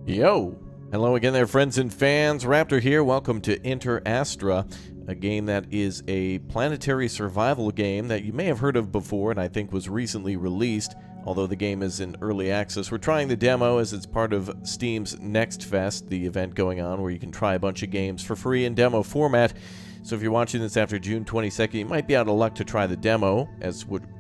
Yo! Hello again there, friends and fans. Raptor here. Welcome to Interastra, a game that is a planetary survival game that you may have heard of before and I think was recently released, although the game is in early access. We're trying the demo as it's part of Steam's Next Fest, the event going on where you can try a bunch of games for free in demo format. So if you're watching this after June 22nd, you might be out of luck to try the demo,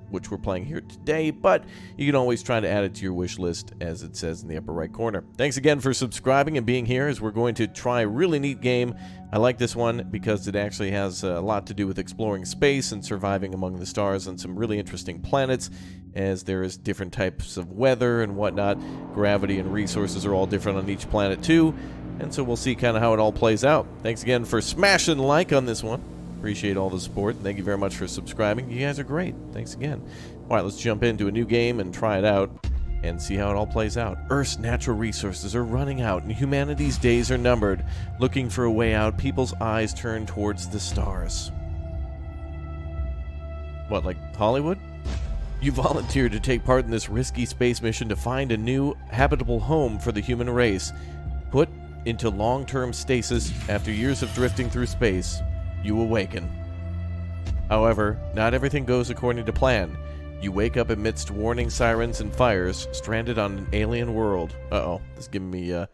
which we're playing here today, but you can always try to add it to your wish list, as it says in the upper right corner. Thanks again for subscribing and being here, as we're going to try a really neat game. I like this one because it actually has a lot to do with exploring space and surviving among the stars on some really interesting planets, as there is different types of weather and whatnot. Gravity and resources are all different on each planet too, and so we'll see kind of how it all plays out. Thanks again for smashing like on this one. Appreciate all the support. Thank you very much for subscribing. You guys are great. Thanks again. All right, let's jump into a new game and try it out and see how it all plays out. Earth's natural resources are running out and humanity's days are numbered. Looking for a way out, people's eyes turn towards the stars. What, like Hollywood? You volunteered to take part in this risky space mission to find a new habitable home for the human race. Put into long-term stasis after years of drifting through space, you awaken. However, not everything goes according to plan. You wake up amidst warning sirens and fires, stranded on an alien world. Uh-oh, this is giving me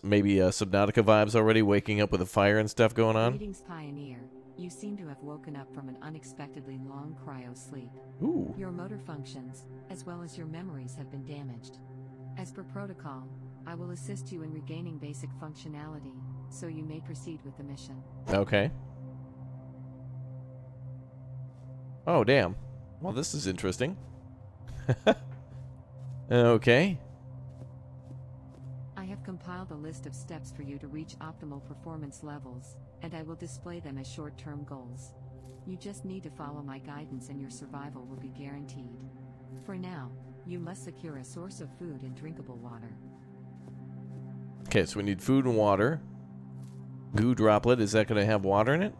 maybe Subnautica vibes already, waking up with a fire and stuff going on. Greetings, Pioneer. You seem to have woken up from an unexpectedly long cryo sleep. Ooh. Your motor functions, as well as your memories, have been damaged. As per protocol, I will assist you in regaining basic functionality, so you may proceed with the mission. Okay. Oh, damn. Well, this is interesting. Okay. I have compiled a list of steps for you to reach optimal performance levels, and I will display them as short-term goals. You just need to follow my guidance and your survival will be guaranteed. For now, you must secure a source of food and drinkable water. Okay, so we need food and water. Goo droplet, is that going to have water in it?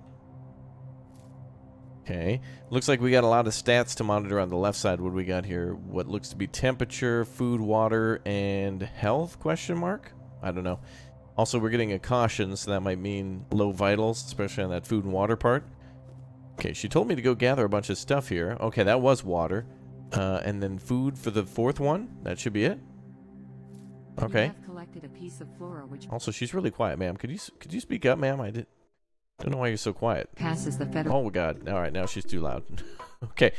Okay. Looks like we got a lot of stats to monitor on the left side. What do we got here? What looks to be temperature, food, water, and health, question mark? I don't know. Also, we're getting a caution, so that might mean low vitals, especially on that food and water part. Okay, she told me to go gather a bunch of stuff here. Okay, that was water. And then food for the fourth one. That should be it. Okay. You have collected a piece of flora which Also, she's really quiet, ma'am. Could you speak up, ma'am? Don't know why you're so quiet. passes the federal Oh God! All right, now she's too loud. Okay,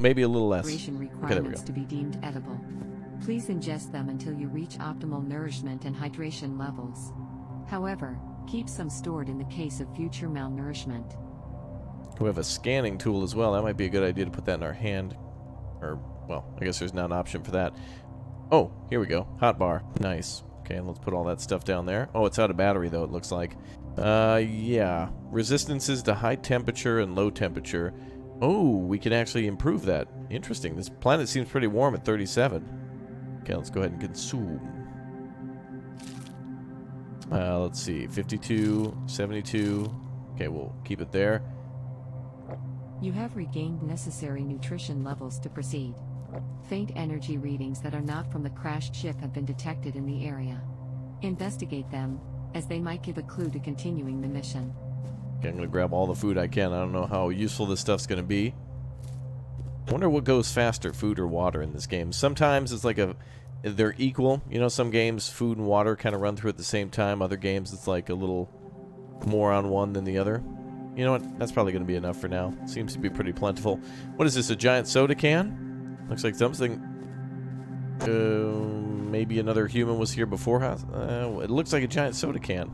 maybe a little less. requirements Okay, there we go. to be deemed edible. Please ingest them until you reach optimal nourishment and hydration levels. However, keep some stored in the case of future malnourishment. We have a scanning tool as well. That might be a good idea to put that in our hand. Or, well, I guess there's not an option for that. Oh, here we go. Hot bar. Nice. Okay, and let's put all that stuff down there. Oh, it's out of battery, though, it looks like. Yeah. Resistances to high temperature and low temperature. Oh, we can actually improve that. Interesting. This planet seems pretty warm at 37. Okay, let's go ahead and consume. Let's see. 52, 72. Okay, we'll keep it there. You have regained necessary nutrition levels to proceed. Faint energy readings that are not from the crashed ship have been detected in the area. Investigate them, as they might give a clue to continuing the mission. Okay, I'm going to grab all the food I can. I don't know how useful this stuff's going to be. I wonder what goes faster, food or water in this game. Sometimes it's like they're equal. You know, some games, food and water kind of run through at the same time. Other games, it's like a little more on one than the other. You know what? That's probably going to be enough for now. Seems to be pretty plentiful. What is this, a giant soda can? Looks like something... maybe another human was here before. It looks like a giant soda can.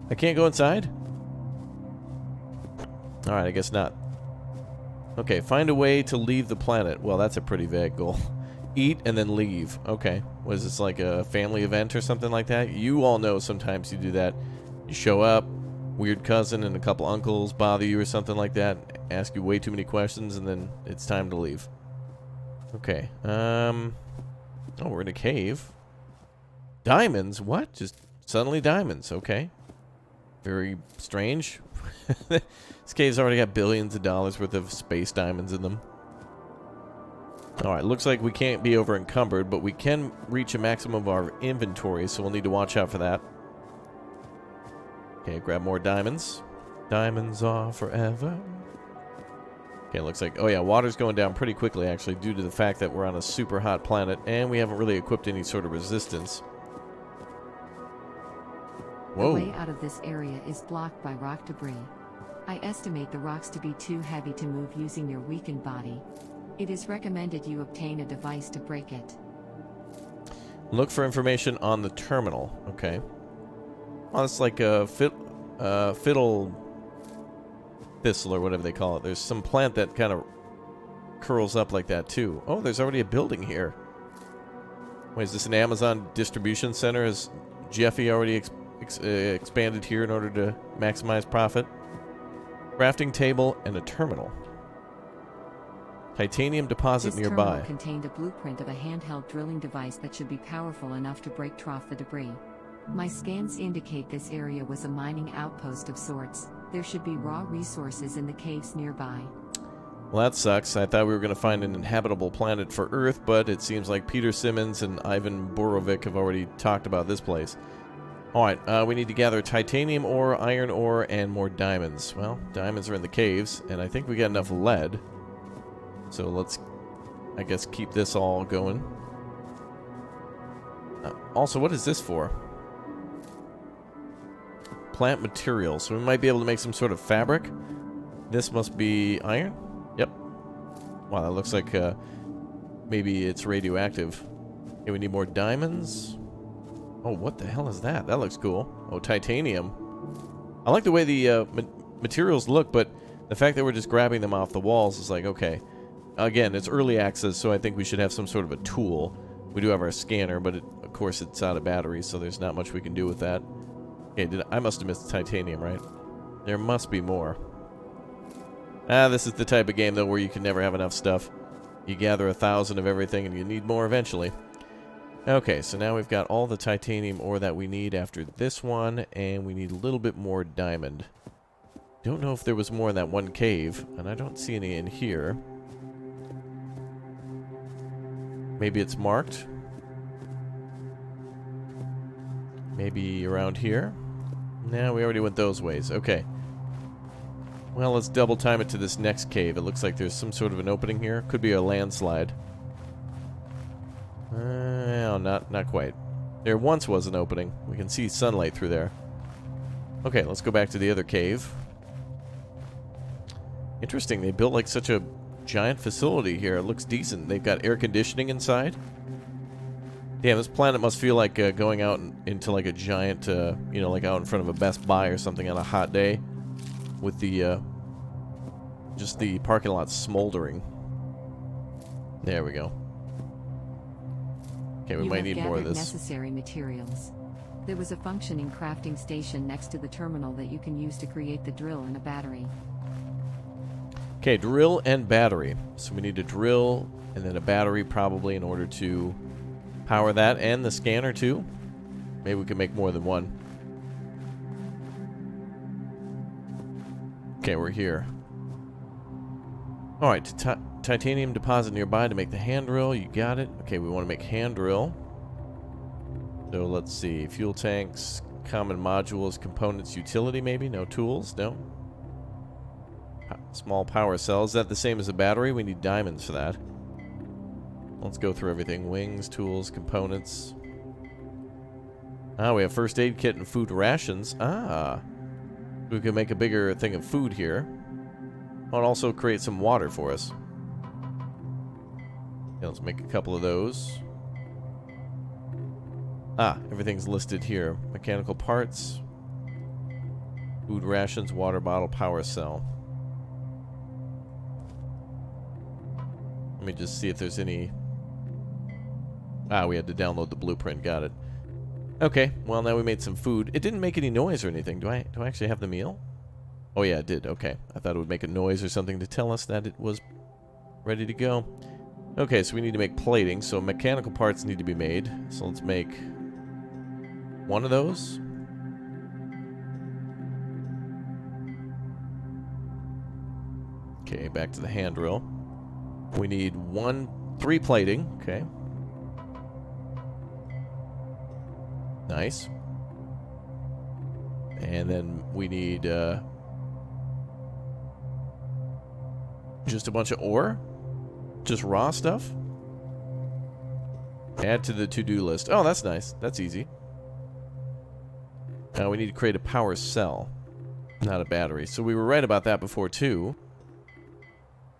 I can't go inside? Alright, I guess not. Okay, find a way to leave the planet. Well, that's a pretty vague goal. Eat and then leave. Okay. What is this, like a family event or something like that? You all know sometimes you do that. You show up, weird cousin and a couple uncles bother you or something like that, ask you way too many questions, and then it's time to leave. Okay. Oh, we're in a cave. Diamonds? What? Just suddenly diamonds. Okay. Very strange. This cave's already got billions of dollars worth of space diamonds in them. Alright, looks like we can't be over encumbered, but we can reach a maximum of our inventory, so we'll need to watch out for that. Okay, grab more diamonds. Diamonds are forever. Okay, looks like... Oh yeah, water's going down pretty quickly, actually, due to the fact that we're on a super hot planet, and we haven't really equipped any sort of resistance. Whoa. The way out of this area is blocked by rock debris. I estimate the rocks to be too heavy to move using your weakened body. It is recommended you obtain a device to break it. Look for information on the terminal. Okay. Well, it's like a fiddle thistle or whatever they call it. There's some plant that kind of curls up like that too. Oh, there's already a building here. Wait, is this an Amazon distribution center? Is Jeffy already expanded here in order to maximize profit? Crafting table and a terminal. Titanium deposit nearby. This terminal contained a blueprint of a handheld drilling device that should be powerful enough to break trough the debris. My scans indicate this area was a mining outpost of sorts. There should be raw resources in the caves nearby. Well, that sucks. I thought we were going to find an inhabitable planet for Earth, but it seems like Peter Simmons and Ivan Borovic have already talked about this place. Alright, we need to gather titanium ore, iron ore, and more diamonds. Well, diamonds are in the caves, and I think we got enough lead. So let's, I guess, keep this all going. Also, what is this for? Plant materials. So we might be able to make some sort of fabric. This must be iron? Yep. Wow, that looks like maybe it's radioactive. Okay, we need more diamonds. Oh, what the hell is that? That looks cool. Oh, titanium. I like the way the materials look, but the fact that we're just grabbing them off the walls is like, okay. Again, it's early access, so I think we should have some sort of a tool. We do have our scanner, but of course it's out of batteries, so there's not much we can do with that. Okay, I must have missed the titanium, right? There must be more. This is the type of game, though, where you can never have enough stuff. You gather 1,000 of everything, and you need more eventually. Okay, so now we've got all the titanium ore that we need after this one, and we need a little bit more diamond. Don't know if there was more in that one cave, and I don't see any in here. Maybe it's marked. Maybe around here. No, we already went those ways. Okay. Well, let's double time it to this next cave. It looks like there's some sort of an opening here. Could be a landslide. No, not quite. There once was an opening. We can see sunlight through there. Okay, let's go back to the other cave. Interesting. They built like such a giant facility here. It looks decent. They've got air conditioning inside. Damn, this planet must feel like going out into like a giant, you know, like out in front of a Best Buy or something on a hot day, with the just the parking lot smoldering. There we go. Okay, we might need more of this. Necessary materials. There was a functioning crafting station next to the terminal that you can use to create the drill and a battery. Okay, drill and battery. So we need a drill and then a battery probably in order to power that, and the scanner too. Maybe we can make more than one. Okay, we're here. Alright, titanium deposit nearby to make the hand drill. You got it. Okay, we want to make hand drill. So let's see. Fuel tanks, common modules, components, utility maybe? No tools? No. Small power cells. Is that the same as a battery? We need diamonds for that. Let's go through everything. Wings, tools, components. We have first aid kit and food rations. We can make a bigger thing of food here. Oh, and also create some water for us. Yeah, let's make a couple of those. Everything's listed here. Mechanical parts. Food rations, water bottle, power cell. Let me just see if there's any... we had to download the blueprint. Got it. Okay, well now we made some food. It didn't make any noise or anything. Do I actually have the meal? Oh yeah, it did. Okay. I thought it would make a noise or something to tell us that it was ready to go. Okay, so we need to make plating. So mechanical parts need to be made. So let's make one of those. Okay, back to the hand drill. We need one 3 plating. Okay. Nice. And then we need just a bunch of ore? Just raw stuff? Add to the to-do list. Oh, that's nice. That's easy. Now we need to create a power cell, not a battery. So we were right about that before too.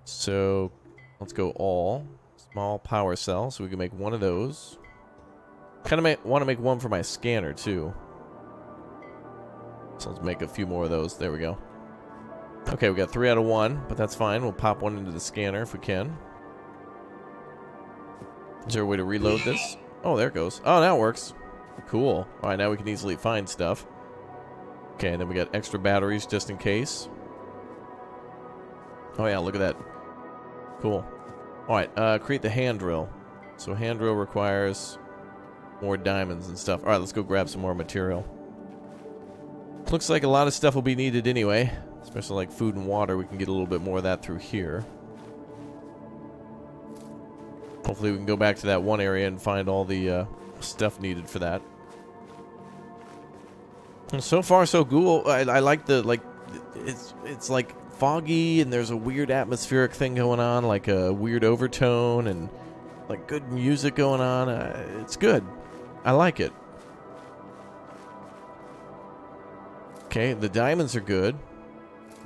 So let's go all small power cell, so we can make one of those. Kind of want to make one for my scanner too. So let's make a few more of those. There we go. Okay, we got 3 out of 1, but that's fine. We'll pop one into the scanner if we can. Is there a way to reload this? Oh, there it goes. Oh, now it works. Cool. Alright, now we can easily find stuff. Okay, and then we got extra batteries just in case. Oh yeah, look at that. Cool. Alright, create the hand drill. So hand drill requires more diamonds and stuff. Alright, let's go grab some more material. Looks like a lot of stuff will be needed anyway. Especially like food and water. We can get a little bit more of that through here. Hopefully we can go back to that one area and find all the stuff needed for that. And so far so cool. I like the it's like foggy and there's a weird atmospheric thing going on, like a weird overtone and like good music going on. It's good. I like it. Okay, the diamonds are good.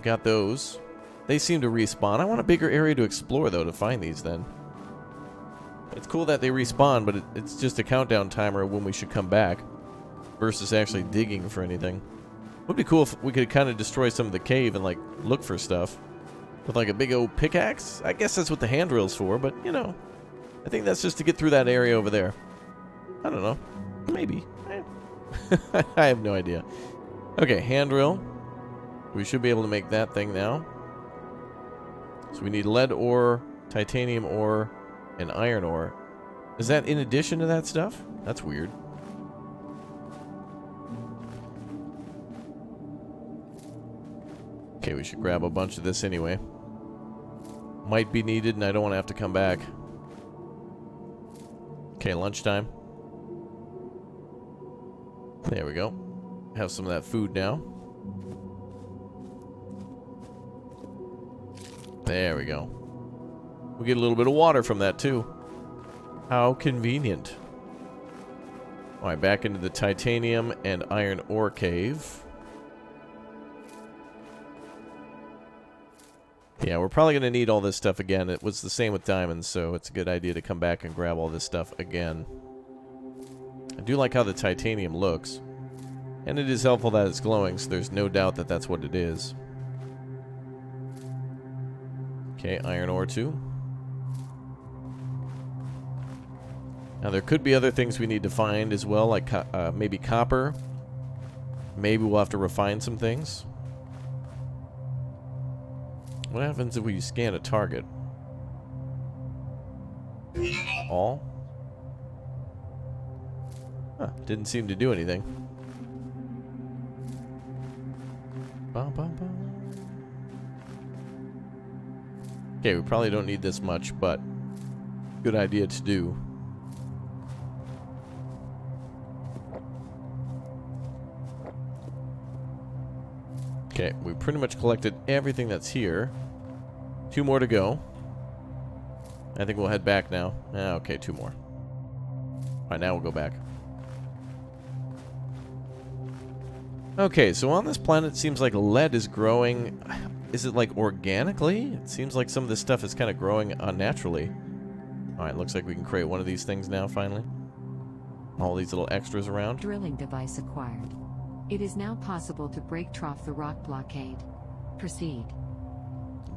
Got those. They seem to respawn. I want a bigger area to explore though to find these then. It's cool that they respawn, but it's just a countdown timer when we should come back versus actually digging for anything. It would be cool if we could kind of destroy some of the cave and like look for stuff with like a big old pickaxe. I guess that's what the hand drill's for, but you know, I think that's just to get through that area over there. I don't know. Maybe. I have no idea. Okay, hand drill. We should be able to make that thing now. So we need lead ore, titanium ore, and iron ore. Is that in addition to that stuff? That's weird. Okay, we should grab a bunch of this anyway. Might be needed, and I don't want to have to come back. Okay, lunchtime. There we go. Have some of that food now. There we go. We get a little bit of water from that too. How convenient. Alright, back into the titanium and iron ore cave. Yeah, we're probably going to need all this stuff again. It was the same with diamonds, so it's a good idea to come back and grab all this stuff again. I do like how the titanium looks. And it is helpful that it's glowing, so there's no doubt that that's what it is. Okay, iron ore too. Now there could be other things we need to find as well, like maybe copper. Maybe we'll have to refine some things. What happens if we scan a target? All? Huh, didn't seem to do anything. Bum, bum, bum. Okay, we probably don't need this much, but good idea to do. Okay, we pretty much collected everything that's here. 2 more to go. I think we'll head back now. Okay, 2 more. Alright, now we'll go back. Okay, so on this planet, it seems like lead is growing. Is it like organically? It seems like some of this stuff is kind of growing unnaturally. Alright, looks like we can create one of these things now, finally. All these little extras around. Drilling device acquired. It is now possible to break trough the rock blockade. Proceed.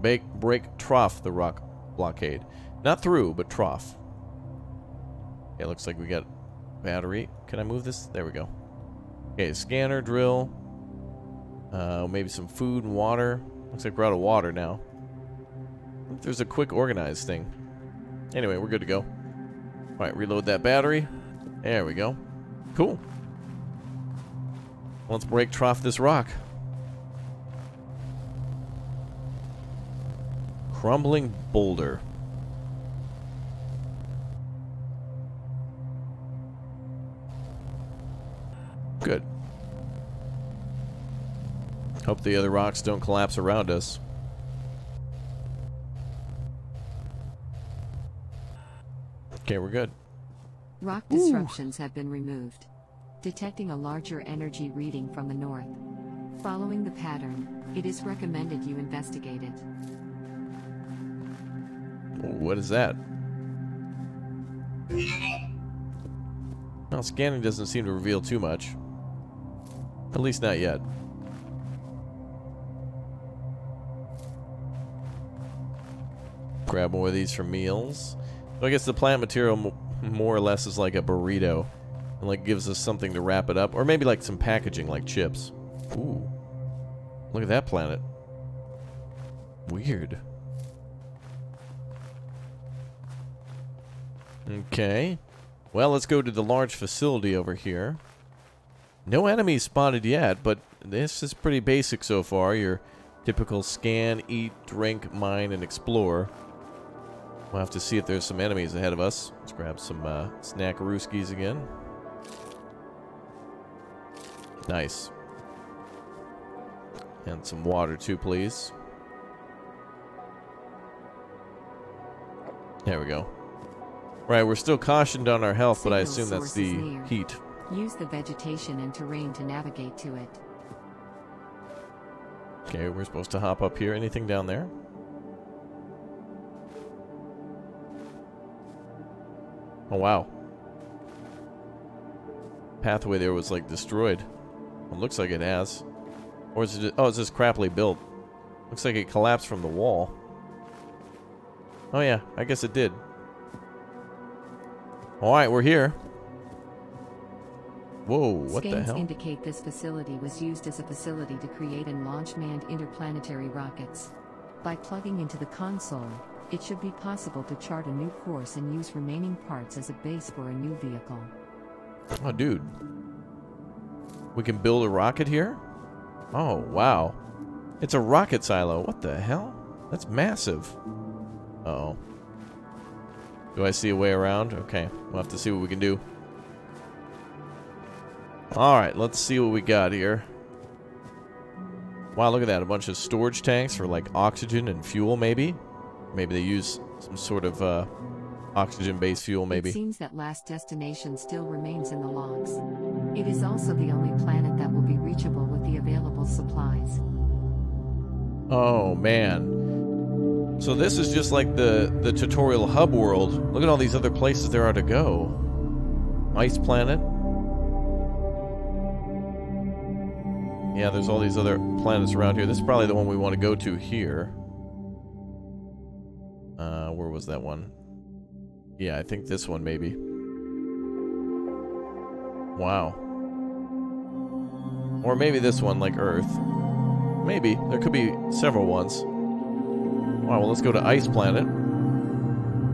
Break trough the rock blockade. Not through, but trough. Okay, looks like we got battery. Can I move this? There we go. Okay, scanner, drill. Maybe some food and water. Looks like we're out of water now. There's a quick organize thing. Anyway, we're good to go. Alright, reload that battery. There we go. Cool. Let's break trough this rock. Crumbling boulder. Good. Hope the other rocks don't collapse around us. Okay, we're good. Rock disruptions have been removed. Detecting a larger energy reading from the north. Following the pattern, it is recommended you investigate it. What is that? Well, scanning doesn't seem to reveal too much. At least not yet. Grab more of these for meals. So I guess the plant material more or less is like a burrito. And like gives us something to wrap it up. Or maybe like some packaging like chips. Ooh. Look at that planet. Weird. Okay. Well, let's go to the large facility over here. No enemies spotted yet, but this is pretty basic so far. Your typical scan, eat, drink, mine, and explore. We'll have to see if there's some enemies ahead of us. Let's grab some snackarooskies again. Nice. And some water too, please. There we go. Right, we're still cautioned on our health, but I assume that's the heat. Use the vegetation and terrain to navigate to it. Okay, we're supposed to hop up here. Anything down there? Oh, wow. Pathway there was, like, destroyed. It looks like it has. Or is it just, oh, it's just crappily built. Looks like it collapsed from the wall. Oh, yeah, I guess it did. Alright, we're here. Whoa, what the hell? Scans indicate this facility was used as a facility to create and launch manned interplanetary rockets. By plugging into the console, it should be possible to chart a new course and use remaining parts as a base for a new vehicle. Oh, dude. We can build a rocket here? Oh, wow. It's a rocket silo. What the hell? That's massive. Uh-oh. Do I see a way around? Okay, we'll have to see what we can do. Alright, let's see what we got here. Wow, look at that. A bunch of storage tanks for, like, oxygen and fuel, maybe? Maybe they use some sort of, oxygen-based fuel, maybe. It seems that last destination still remains in the logs. It is also the only planet that will be reachable with the available supplies. Oh, man. So this is just like the tutorial hub world. Look at all these other places there are to go. Ice planet. Yeah, there's all these other planets around here. This is probably the one we want to go to here. Where was that one? Yeah, I think this one maybe. Wow. Or maybe this one, like Earth. Maybe. There could be several ones. Wow, well, let's go to Ice Planet.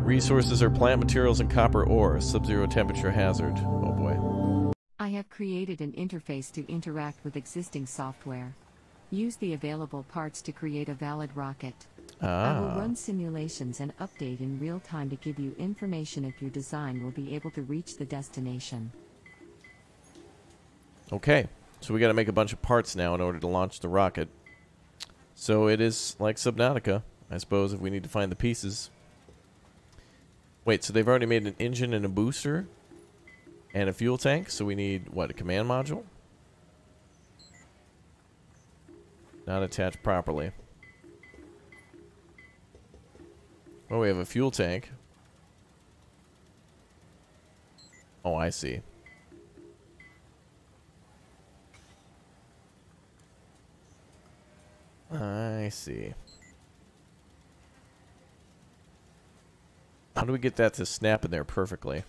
Resources are plant materials and copper ore. Sub-zero temperature hazard. Oh, boy. I have created an interface to interact with existing software. Use the available parts to create a valid rocket. I will run simulations and update in real time to give you information if your design will be able to reach the destination. Okay, so we got to make a bunch of parts now in order to launch the rocket. So it is like Subnautica, I suppose, if we need to find the pieces. Wait, so they've already made an engine and a booster and a fuel tank, so we need, what, a command module? Not attached properly. Oh, we have a fuel tank. Oh, I see. I see. How do we get that to snap in there perfectly?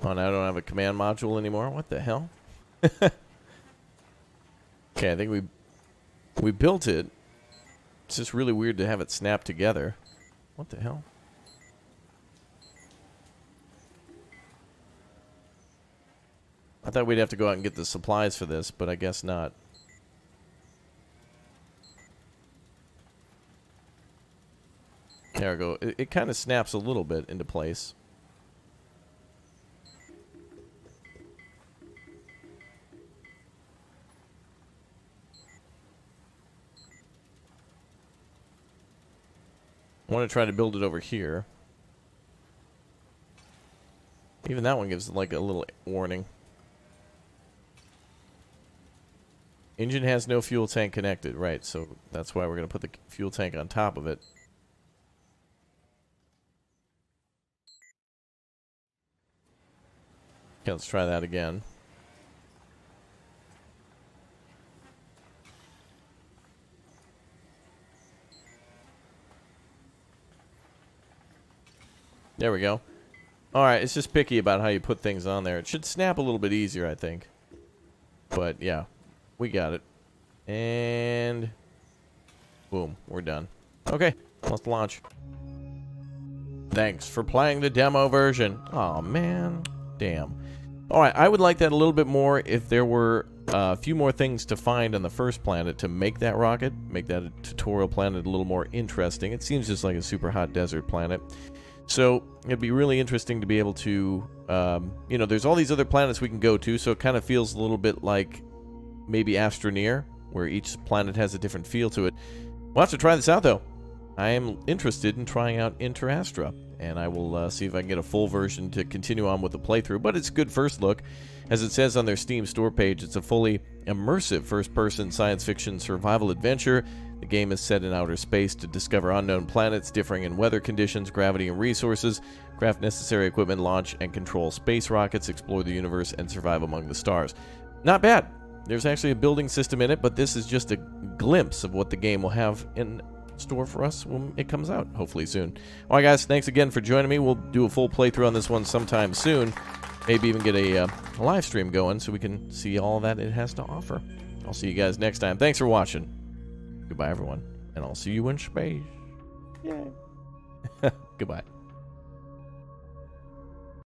Oh, now I don't have a command module anymore? What the hell? Okay, I think we built it. It's just really weird to have it snap together. What the hell? I thought we'd have to go out and get the supplies for this, but I guess not. There we go. It kind of snaps a little bit into place. I want to try to build it over here. Even that one gives like a little warning. Engine has no fuel tank connected, right, so that's why we're going to put the fuel tank on top of it. Okay, let's try that again. There we go. Alright, it's just picky about how you put things on there. It should snap a little bit easier, I think. But, yeah. We got it. And boom, we're done. Okay, let's launch. Thanks for playing the demo version. Oh man, damn. Alright, I would like that a little bit more if there were a few more things to find on the first planet to make that rocket, make that a tutorial planet a little more interesting. It seems just like a super hot desert planet. So it'd be really interesting to be able to, you know, there's all these other planets we can go to, so it kind of feels a little bit like maybe Astroneer, where each planet has a different feel to it. We'll have to try this out, though. I am interested in trying out Interastra, and I will see if I can get a full version to continue on with the playthrough, but it's a good first look. As it says on their Steam store page, it's a fully immersive first-person science fiction survival adventure. The game is set in outer space to discover unknown planets differing in weather conditions, gravity, and resources, craft necessary equipment, launch and control space rockets, explore the universe, and survive among the stars. Not bad. There's actually a building system in it, but this is just a glimpse of what the game will have in store for us when it comes out, hopefully soon. Alright guys, thanks again for joining me. We'll do a full playthrough on this one sometime soon. Maybe even get a live stream going so we can see all that it has to offer. I'll see you guys next time. Thanks for watching. Goodbye everyone, and I'll see you in space. Yay. Goodbye.